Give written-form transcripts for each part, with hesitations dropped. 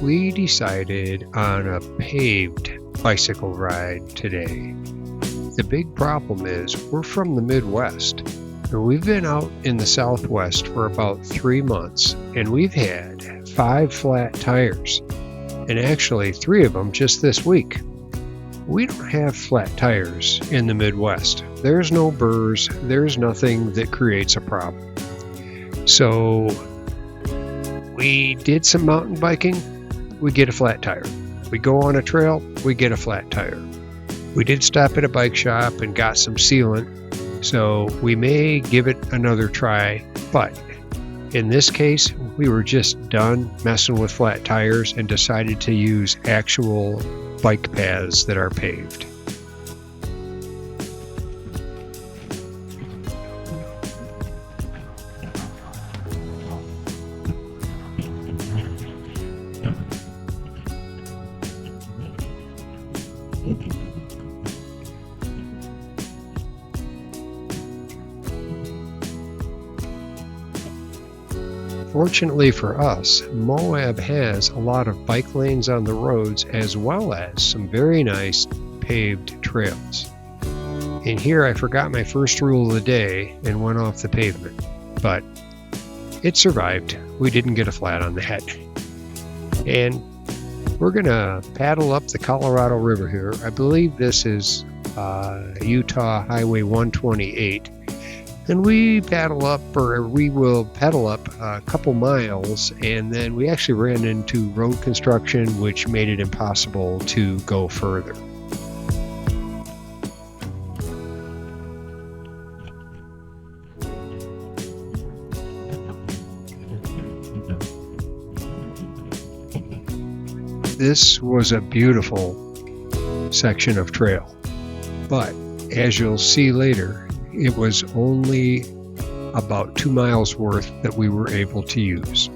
we decided on a paved bicycle ride today. The big problem is we're from the Midwest, and we've been out in the Southwest for about 3 months, and we've had 5 flat tires, and actually 3 of them just this week. We don't have flat tires in the Midwest. There's no burrs, there's nothing that creates a problem. So we did some mountain biking, we get a flat tire. We go on a trail, we get a flat tire. We did stop at a bike shop and got some sealant, so we may give it another try, but in this case, we were just done messing with flat tires and decided to use actual bike paths that are paved. Fortunately for us, Moab has a lot of bike lanes on the roads as well as some very nice paved trails. And here I forgot my first rule of the day and went off the pavement, but it survived. We didn't get a flat on the head. And we're gonna paddle up the Colorado River here. I believe this is Utah Highway 128. And we will pedal up a couple miles, and then we actually ran into road construction, which made it impossible to go further. This was a beautiful section of trail, but as you'll see later, it was only about 2 miles worth that we were able to use.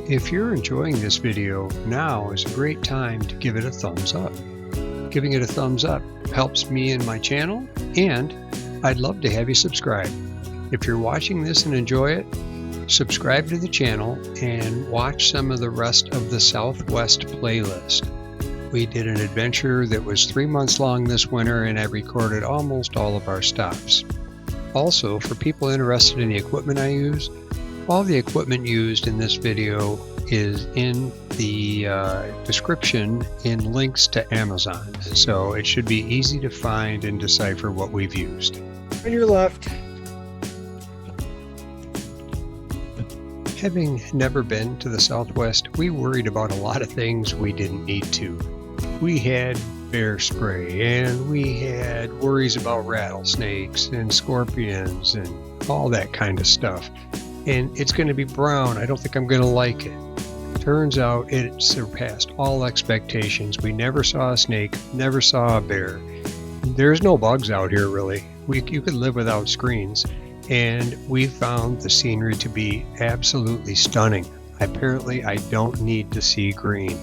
If you're enjoying this video, now is a great time to give it a thumbs up. Giving it a thumbs up helps me and my channel, and I'd love to have you subscribe. If you're watching this and enjoy it, subscribe to the channel and watch some of the rest of the Southwest playlist. We did an adventure that was 3 months long this winter, and I recorded almost all of our stops. Also, for people interested in the equipment I use, all the equipment used in this video is in the description in links to Amazon, so it should be easy to find and decipher what we've used. On your left. Having never been to the Southwest, we worried about a lot of things we didn't need to. We had bear spray, and we had worries about rattlesnakes and scorpions and all that kind of stuff. And it's going to be brown. I don't think I'm going to like it. Turns out it surpassed all expectations. We never saw a snake, never saw a bear. There's no bugs out here, really. You could live without screens. And we found the scenery to be absolutely stunning. Apparently, I don't need to see green.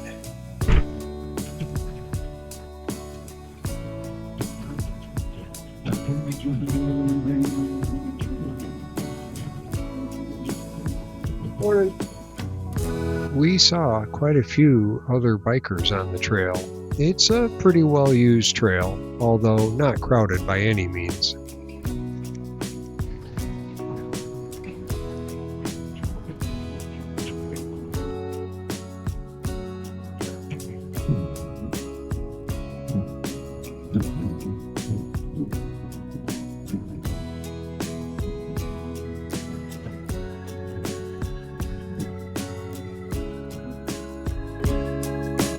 We saw quite a few other bikers on the trail. It's a pretty well used trail, although not crowded by any means.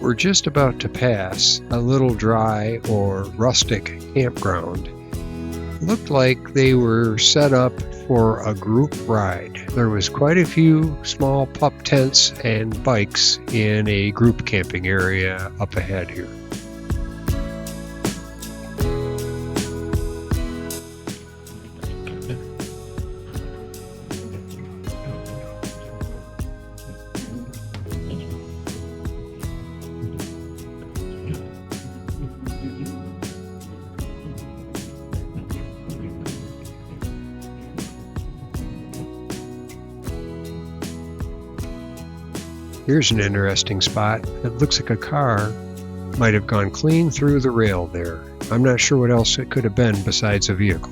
We're just about to pass a little dry or rustic campground. Looked like they were set up for a group ride. There was quite a few small pup tents and bikes in a group camping area up ahead here. Here's an interesting spot. It looks like a car might have gone clean through the rail there. I'm not sure what else it could have been besides a vehicle.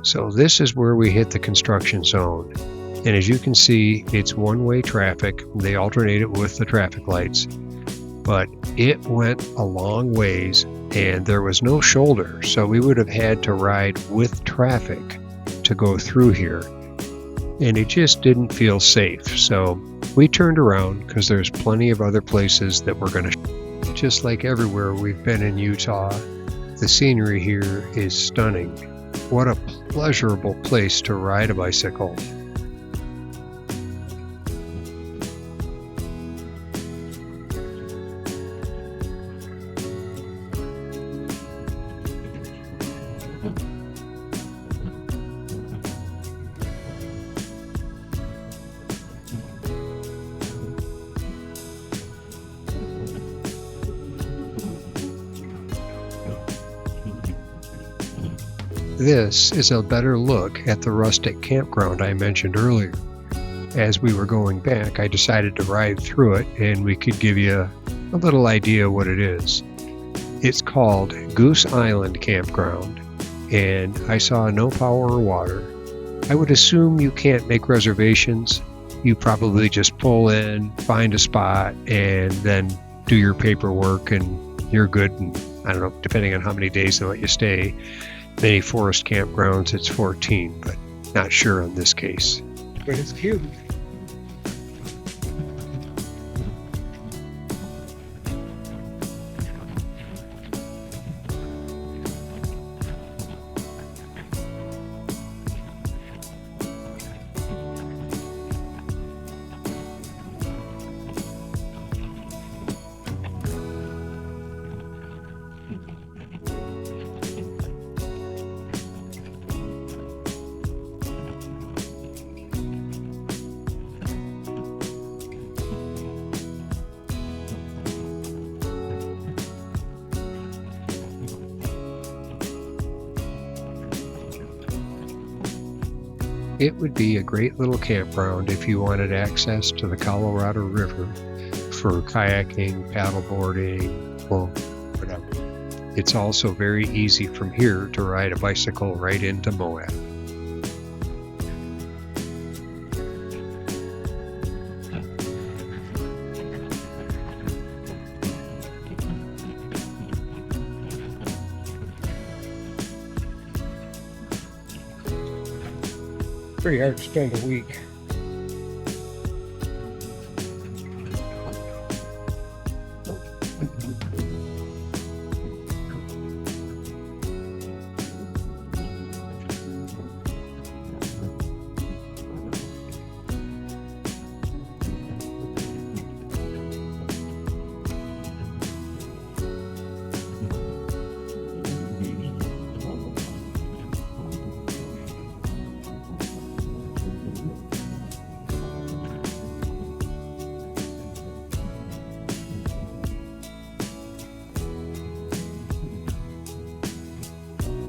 So this is where we hit the construction zone. And as you can see, it's one-way traffic. They alternate it with the traffic lights. But it went a long ways and there was no shoulder. So we would have had to ride with traffic to go through here. And it just didn't feel safe. So we turned around because there's plenty of other places that we're going to. Just like everywhere we've been in Utah, the scenery here is stunning. What a pleasurable place to ride a bicycle. This is a better look at the rustic campground I mentioned earlier. As we were going back, I decided to ride through it and we could give you a little idea what it is. It's called Goose Island Campground, and I saw no power or water. I would assume you can't make reservations. You probably just pull in, find a spot, and then do your paperwork and you're good. And I don't know, depending on how many days they let you stay. Many forest campgrounds, it's 14, but not sure on this case. But it's cute. It would be a great little campground if you wanted access to the Colorado River for kayaking, paddleboarding, or whatever. It's also very easy from here to ride a bicycle right into Moab. Pretty hard to spend a week.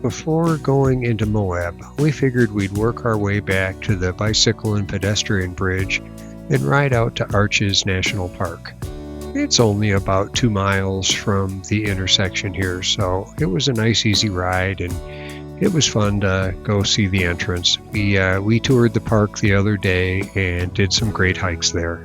Before going into Moab, we figured we'd work our way back to the bicycle and pedestrian bridge and ride out to Arches National Park. It's only about 2 miles from the intersection here, so it was a nice easy ride and it was fun to go see the entrance. We toured the park the other day and did some great hikes there.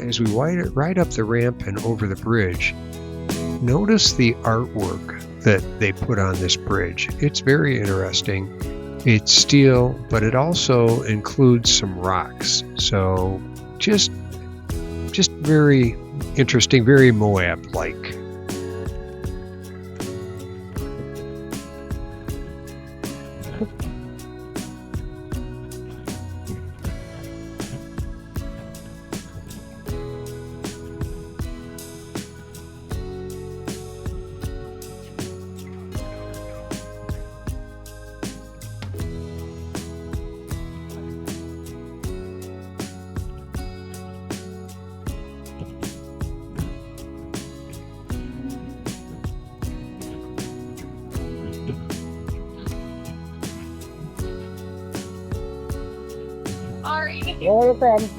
As we ride up the ramp and over the bridge, notice the artwork that they put on this bridge. It's very interesting. It's steel, but it also includes some rocks. So just very interesting, very Moab-like. No problem.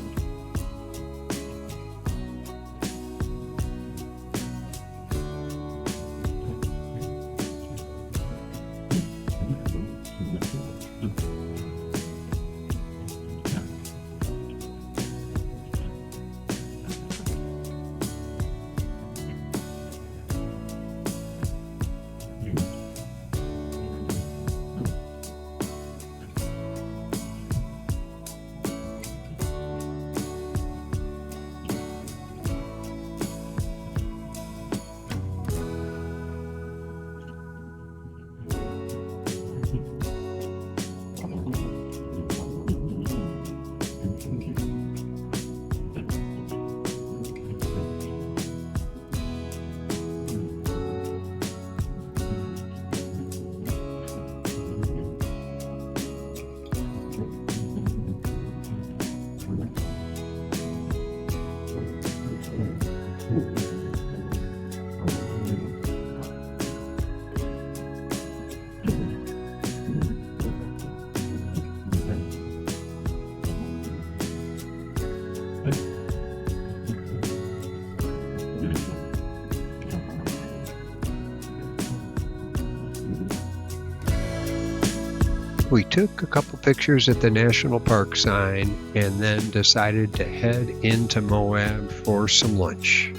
We took a couple pictures at the National Park sign and then decided to head into Moab for some lunch.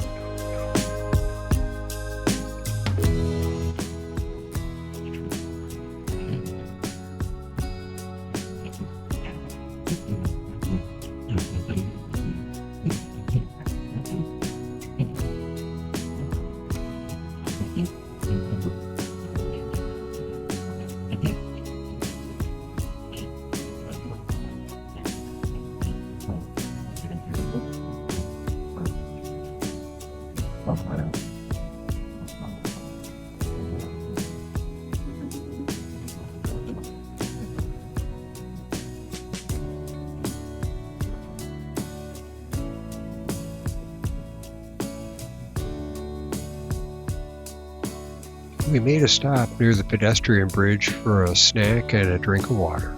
We made a stop near the pedestrian bridge for a snack and a drink of water.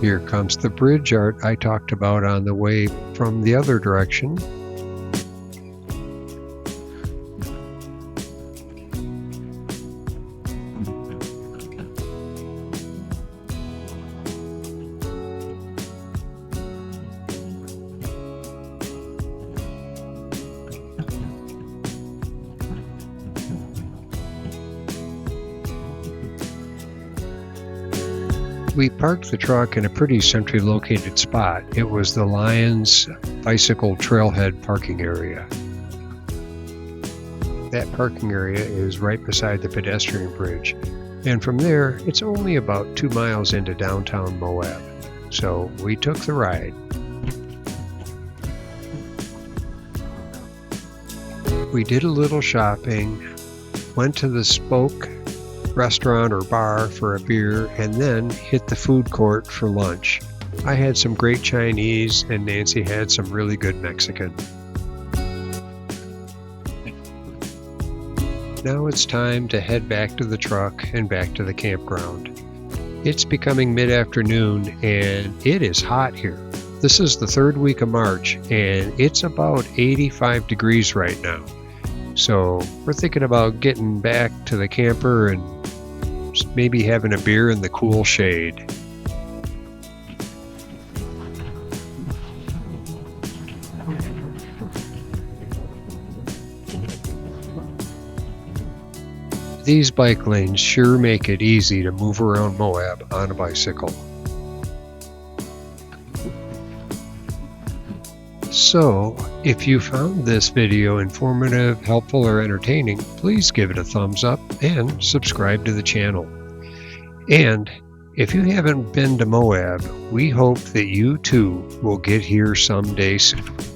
Here comes the bridge art I talked about on the way from the other direction. We parked the truck in a pretty centrally located spot. It was the Lions Bicycle Trailhead parking area. That parking area is right beside the pedestrian bridge, and from there it's only about 2 miles into downtown Moab. So we took the ride. We did a little shopping, went to the Spoke restaurant or bar for a beer, and then hit the food court for lunch. I had some great Chinese and Nancy had some really good Mexican. Now it's time to head back to the truck and back to the campground. It's becoming mid-afternoon and it is hot here. This is the third week of March and it's about 85 degrees right now. So we're thinking about getting back to the camper and maybe having a beer in the cool shade. These bike lanes sure make it easy to move around Moab on a bicycle. So, if you found this video informative, helpful, or entertaining, please give it a thumbs up and subscribe to the channel. And if you haven't been to Moab, we hope that you too will get here someday soon.